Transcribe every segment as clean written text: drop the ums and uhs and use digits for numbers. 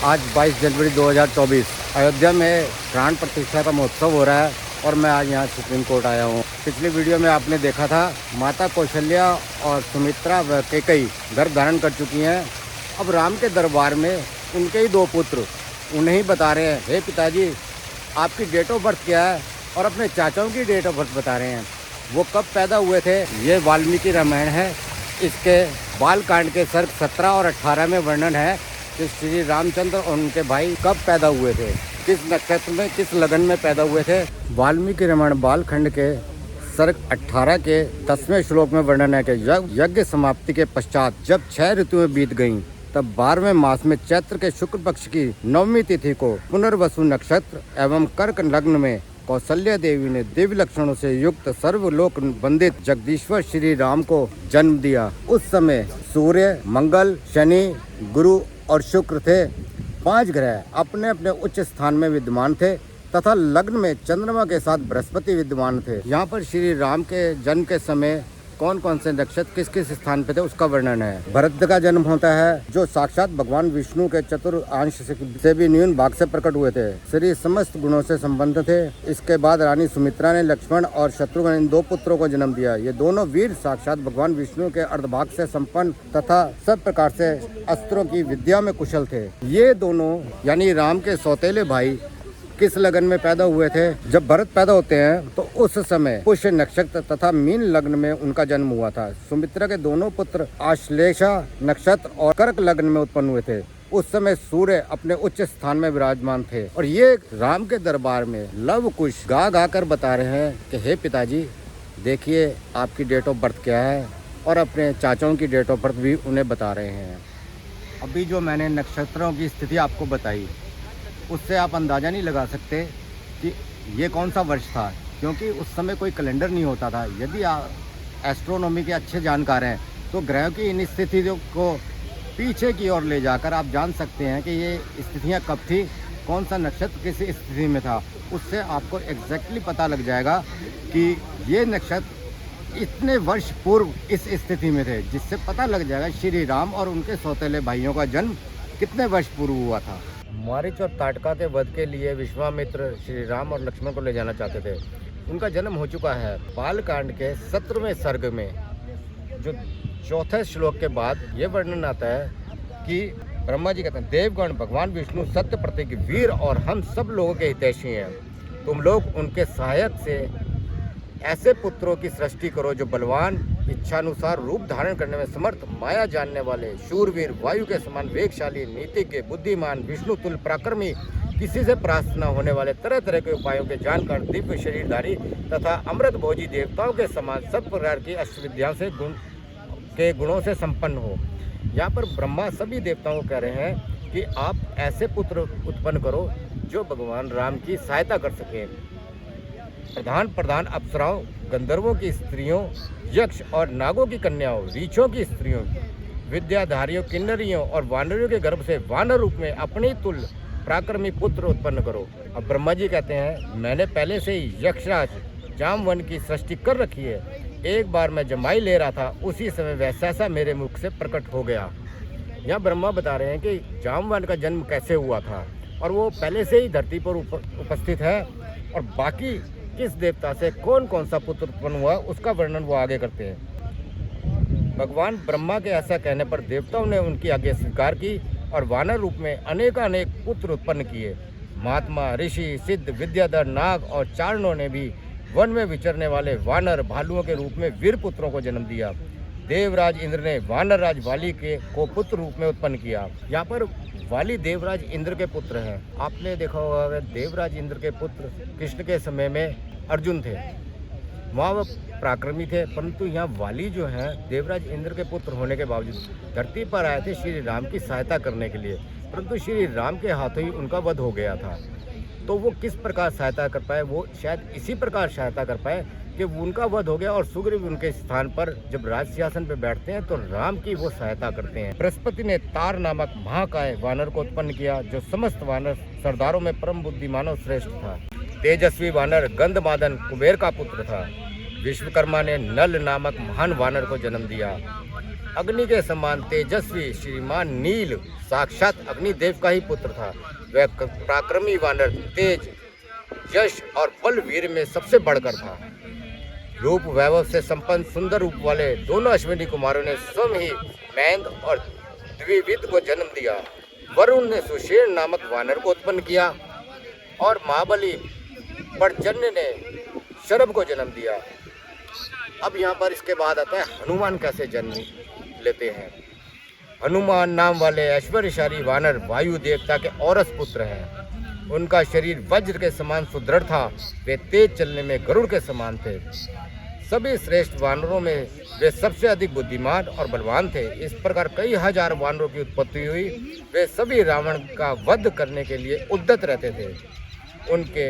आज 22 जनवरी 2024 अयोध्या में प्राण प्रतिष्ठा का महोत्सव हो रहा है और मैं आज यहाँ सुप्रीम कोर्ट आया हूँ। पिछली वीडियो में आपने देखा था माता कौशल्या और सुमित्रा व कैकेयी गर्भ धारण कर चुकी हैं। अब राम के दरबार में उनके ही दो पुत्र उन्हें ही बता रहे हैं, हे पिताजी आपकी डेट ऑफ बर्थ क्या है, और अपने चाचाओं की डेट ऑफ बर्थ बता रहे हैं, वो कब पैदा हुए थे। ये वाल्मीकि रामायण है, इसके बाल कांड के सर्ग 17 और 18 में वर्णन है कि श्री रामचंद्र और उनके भाई कब पैदा हुए थे, किस नक्षत्र में किस लगन में पैदा हुए थे। वाल्मीकि रामायण बाल खंड के सर्ग 18 के 10वें श्लोक में वर्णन है कि यज्ञ समाप्ति के पश्चात जब 6 ऋतुएं बीत गईं, तब 12वें मास में चैत्र के शुक्ल पक्ष की 9वीं तिथि को पुनर्वसु नक्षत्र एवं कर्क लग्न में कौशल्या देवी ने दिव्य लक्षणों से युक्त सर्वलोक वंदित जगदीश्वर श्री राम को जन्म दिया। उस समय सूर्य, मंगल, शनि, गुरु और शुक्र थे, 5 ग्रह अपने अपने उच्च स्थान में विद्यमान थे तथा लग्न में चंद्रमा के साथ बृहस्पति विद्यमान थे। यहाँ पर श्री राम के जन्म के समय कौन कौन से नक्षत्र किस किस स्थान पे थे उसका वर्णन है। भरत का जन्म होता है जो साक्षात भगवान विष्णु के चतुर्ंश से भी न्यून भाग से प्रकट हुए थे, श्री समस्त गुणों से संबंध थे। इसके बाद रानी सुमित्रा ने लक्ष्मण और शत्रुघ्न इन 2 पुत्रों को जन्म दिया। ये दोनों वीर साक्षात भगवान विष्णु के अर्धभाग से संपन्न तथा सब प्रकार से अस्त्रों की विद्या में कुशल थे। ये दोनों यानी राम के सौतेले भाई किस लगन में पैदा हुए थे। जब भरत पैदा होते हैं तो उस समय पुष्य नक्षत्र तथा मीन लग्न में उनका जन्म हुआ था। सुमित्रा के दोनों पुत्र आश्लेषा नक्षत्र और कर्क लग्न में उत्पन्न हुए थे। उस समय सूर्य अपने उच्च स्थान में विराजमान थे और ये राम के दरबार में लव कुश गा गा कर बता रहे हैं कि हे पिताजी देखिए आपकी डेट ऑफ बर्थ क्या है, और अपने चाचाओं की डेट ऑफ बर्थ भी उन्हें बता रहे हैं। अभी जो मैंने नक्षत्रों की स्थिति आपको बताई उससे आप अंदाज़ा नहीं लगा सकते कि ये कौन सा वर्ष था, क्योंकि उस समय कोई कैलेंडर नहीं होता था। यदि आप एस्ट्रोनॉमी के अच्छे जानकार हैं तो ग्रहों की इन स्थितियों को पीछे की ओर ले जाकर आप जान सकते हैं कि ये स्थितियाँ कब थी, कौन सा नक्षत्र किस स्थिति में था। उससे आपको एग्जैक्टली पता लग जाएगा कि ये नक्षत्र इतने वर्ष पूर्व इस स्थिति में थे, जिससे पता लग जाएगा श्री राम और उनके सौतेले भाइयों का जन्म कितने वर्ष पूर्व हुआ था। मारीच और ताटका के वध के लिए विश्वामित्र श्री राम और लक्ष्मण को ले जाना चाहते थे। उनका जन्म हो चुका है। बाल कांड के 17वें सर्ग में जो 4थे श्लोक के बाद ये वर्णन आता है कि ब्रह्मा जी कहते हैं, देवगण भगवान विष्णु सत्य प्रतीक वीर और हम सब लोगों के हितैषी हैं। तुम लोग उनके सहायक से ऐसे पुत्रों की सृष्टि करो जो बलवान, इच्छानुसार रूप धारण करने में समर्थ, माया जानने वाले, शूरवीर, वायु के समान वेगशाली, नीतिज्ञ, बुद्धिमान, विष्णु तुल्य पराक्रमी, किसी से परास्त न होने वाले, तरह तरह के उपायों के जानकार, दिव्य शरीरधारी तथा अमृत भोजी देवताओं के समान सब प्रकार की अष्टविद्याओं से गुणों से संपन्न हो। यहाँ पर ब्रह्मा सभी देवताओं को कह रहे हैं कि आप ऐसे पुत्र उत्पन्न करो जो भगवान राम की सहायता कर सकें। प्रधान अप्सराओं, गंधर्वों की स्त्रियों, यक्ष और नागों की कन्याओं, रीछों की स्त्रियों, विद्याधारियों, किन्नरियों और वानरों के गर्भ से वानर रूप में अपने तुल्य पराक्रमी पुत्र उत्पन्न करो। अब ब्रह्मा जी कहते हैं, मैंने पहले से ही यक्षराज जामवन की सृष्टि कर रखी है। एक बार मैं जमाई ले रहा था, उसी समय वैसा मेरे मुख से प्रकट हो गया। यहाँ ब्रह्मा बता रहे हैं कि जामवन का जन्म कैसे हुआ था, और वो पहले से ही धरती पर उपस्थित है, और बाकी किस देवता से कौन कौन सा पुत्र उत्पन्न हुआ उसका वर्णन वो आगे करते हैं। भगवान ब्रह्मा के ऐसा कहने पर देवताओं ने उनकी आज्ञा स्वीकार की और वानर रूप में अनेकानेक पुत्र उत्पन्न किए। महात्मा, ऋषि, सिद्ध, विद्याधर, नाग और चारणों ने भी वन में विचरने वाले वानर, भालुओं के रूप में वीर पुत्रों को जन्म दिया। देवराज इंद्र ने वानर राज वाली को पुत्र रूप में उत्पन्न किया। यहाँ पर वाली देवराज इंद्र के पुत्र हैं। आपने देखा होगा देवराज इंद्र के पुत्र कृष्ण के समय में अर्जुन थे, वहाँ वह पराक्रमी थे, परंतु यहाँ वाली जो हैं देवराज इंद्र के पुत्र होने के बावजूद धरती पर आए थे श्री राम की सहायता करने के लिए, परंतु श्री राम के हाथों ही उनका वध हो गया था। तो वो किस प्रकार सहायता कर पाए, वो शायद इसी प्रकार सहायता कर पाए कि उनका वध हो गया और सुग्रीव उनके स्थान पर जब राज सिंहासन पर बैठते हैं तो राम की वो सहायता करते हैं। बृहस्पति ने तार नामक महाकाय वानर को उत्पन्न किया, जो समस्त वानर सरदारों में परम बुद्धिमानव श्रेष्ठ था। तेजस्वी वानर गंधमादन कुबेर का पुत्र था। विश्वकर्मा ने नल नामक महान वानर को जन्म दिया। अग्नि के समान तेजस्वी श्रीमान नील साक्षात अग्निदेव का ही पुत्र था। वह पराक्रमी वानर, तेज, यश और बल वीर में सबसे बढ़कर था। रूप वैभव से संपन्न सुंदर रूप वाले दोनों अश्विनी कुमारों ने स्वयं ही मैंद और द्विविद को जन्म दिया। वरुण ने सुषेण नामक वानर को उत्पन्न किया और महाबली पर्जन्य ने शरभ को जन्म दिया। अब यहाँ पर इसके बाद आता है हनुमान कैसे जन्म लेते हैं। हनुमान नाम वाले ऐश्वर्यशाली वानर वायु देवता के औरस पुत्र हैं। उनका शरीर वज्र के समान सुदृढ़ था। वे तेज चलने में गरुड़ के समान थे। सभी श्रेष्ठ वानरों में वे सबसे अधिक बुद्धिमान और बलवान थे। इस प्रकार कई हजार वानरों की उत्पत्ति हुई। वे सभी रावण का वध करने के लिए उद्यत रहते थे। उनके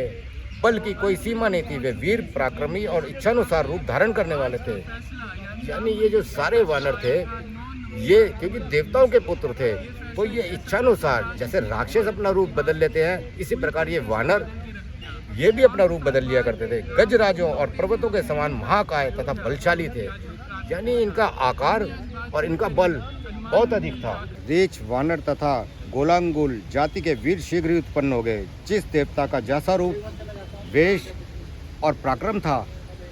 बल की कोई सीमा नहीं थी। वे वीर, पराक्रमी और इच्छानुसार रूप धारण करने वाले थे। यानी ये जो सारे वानर थे, ये क्योंकि देवताओं के पुत्र थे, तो ये इच्छानुसार, जैसे राक्षस अपना रूप बदल लेते हैं, इसी प्रकार ये वानर ये भी अपना रूप बदल लिया करते थे। गजराजों और पर्वतों के समान महाकाय तथा बलशाली थे। यानी इनका आकार और इनका बल बहुत अधिक था। रीछ, वानर तथा गोलांगुल जाति के वीर शीघ्र ही उत्पन्न हो गए। जिस देवता का जैसा रूप, वेश और पराक्रम था,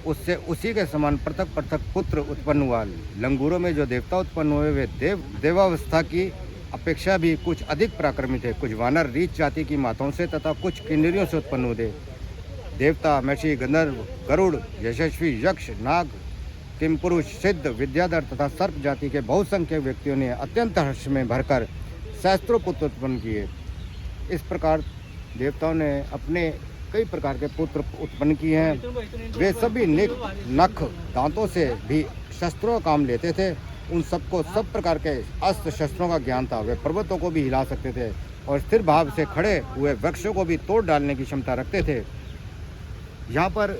उससे उसी के समान पृथक पृथक पुत्र उत्पन्न हुआ। लंगूरों में जो देवता उत्पन्न हुए वे देवावस्था की अपेक्षा भी कुछ अधिक पराक्रमी थे। कुछ वानर रीछ जाति की माताओं से तथा कुछ किन्नरियों से उत्पन्न हुए। देवता, महर्षि, गंधर्व, गरुड़, यशस्वी, यक्ष, नाग, किमपुरुष, सिद्ध, विद्याधर तथा सर्प जाति के बहुसंख्यक व्यक्तियों ने अत्यंत हर्ष में भरकर सहस्त्रों पुत्र उत्पन्न किए। इस प्रकार देवताओं ने अपने कई प्रकार के पुत्र उत्पन्न किए हैं। वे सभी नख, दांतों से भी शस्त्रों का काम लेते थे। उन सबको सब प्रकार के अस्त्र शस्त्रों का ज्ञान था। वे पर्वतों को भी हिला सकते थे और स्थिर भाव से खड़े हुए वृक्षों को भी तोड़ डालने की क्षमता रखते थे। यहाँ पर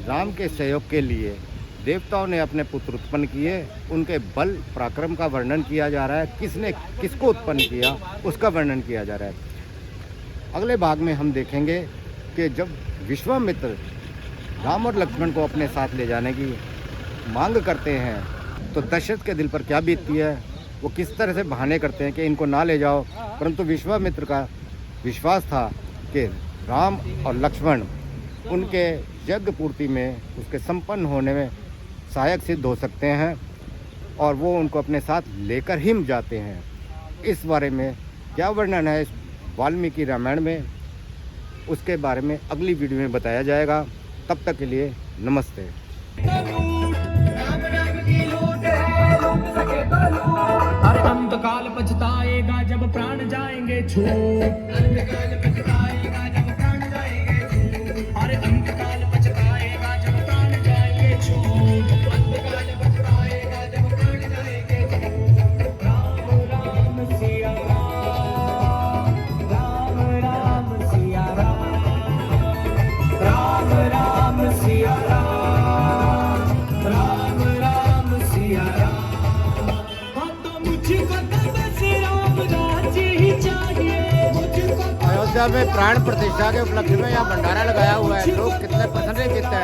राम के सहयोग के लिए देवताओं ने अपने पुत्र उत्पन्न किए। उनके बल, पराक्रम का वर्णन किया जा रहा है। किसने किसको उत्पन्न किया उसका वर्णन किया जा रहा है। अगले भाग में हम देखेंगे कि जब विश्वामित्र राम और लक्ष्मण को अपने साथ ले जाने की मांग करते हैं तो दशरथ के दिल पर क्या बीतती है, वो किस तरह से बहाने करते हैं कि इनको ना ले जाओ। परंतु विश्वामित्र का विश्वास था कि राम और लक्ष्मण उनके यज्ञ पूर्ति में, उसके संपन्न होने में सहायक सिद्ध हो सकते हैं और वो उनको अपने साथ लेकर ही जाते हैं। इस बारे में क्या वर्णन है इस वाल्मीकि रामायण में, उसके बारे में अगली वीडियो में बताया जाएगा। तब तक के लिए नमस्ते। हर अंतकाल पछताएगा जब प्राण जाएंगे छूट। अंतकाल पछताएगा जब प्राण जाएंगे छूट। हर अंतकाल पछताएगा जब प्राण जाएंगे छूट। अंतकाल पछताएगा जब प्राण जाएंगे छूट। राम राम सिया राम, राम राम सिया राम, राम राम सिया राम, राम राम सिया राम। अयोध्या में प्राण प्रतिष्ठा के उपलक्ष्य में यहाँ भंडारा लगाया हुआ है। लोग कितने प्रसन्न, कितने